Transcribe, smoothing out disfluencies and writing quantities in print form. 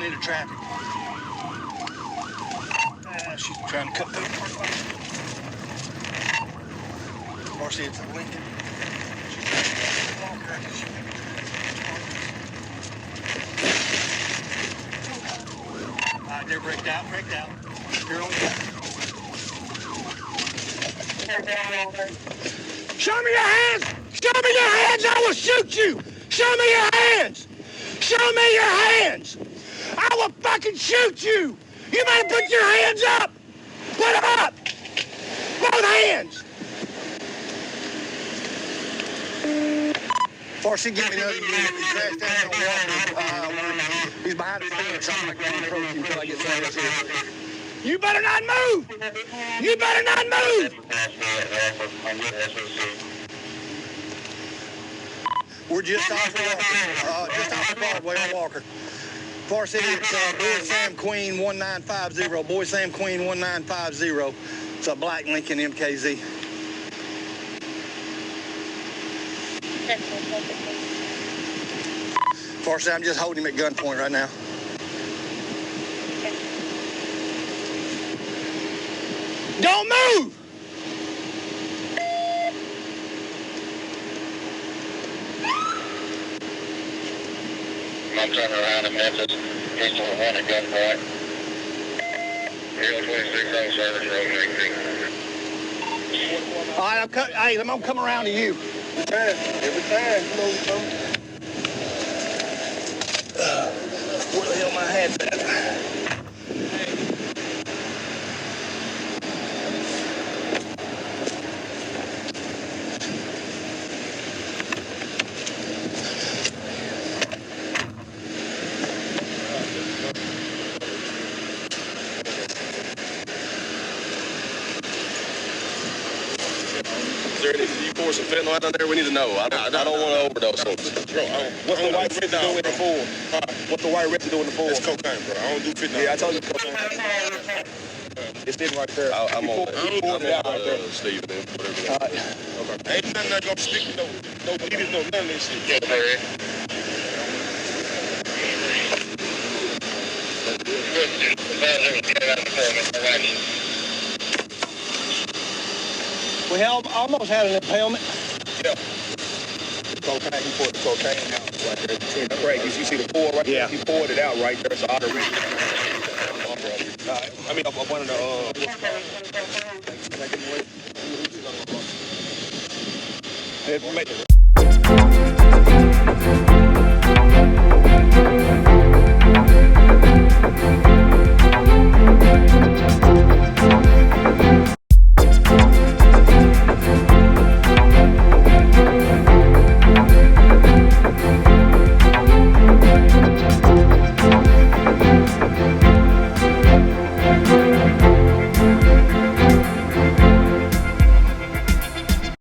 pulling into traffic. She's trying to cut through. Or see, it's a Lincoln. She's trying to cut through the walker. All right, they're braked out, braked out. You're on the Show me your hands! Show me your hands! I will shoot you! Show me your hands! Show me your hands! I will fucking shoot you! You better put your hands up! Put them up! Both hands! Before she get me the other unit, he crashed down on Walker. He's behind the fence. I'm not going to approach him until I get somebody else here. You better not move! You better not move! We're just off of Walker. Just off of Broadway on Walker. Far City, it's Boy Sam Queen 1950. Boy Sam Queen 1950. It's a black Lincoln MKZ. Far City, I'm just holding him at gunpoint right now. Don't move! I'm turning around in Memphis. He's the one at gunpoint. Real 26 on service road 19. All right, hey, I'm gonna come around to you. Every time. Where the hell my hat's at? Is there any you some fentanyl out there? We need to know. I don't want to overdose. What's the white residue in the pool? What's the white residue in the pool? It's cocaine, bro. I don't do fentanyl. Yeah, I told you it's cocaine. It's sitting right there. I'm on Steve, then, whatever. All right. Okay. Ain't nothing that's gonna stick, no needles, no none of this shit. We almost had an impalement. Yeah. Cocaine, he poured the cocaine out right there between the break. You see the pour right there? He poured it out right there. So I mean, one of the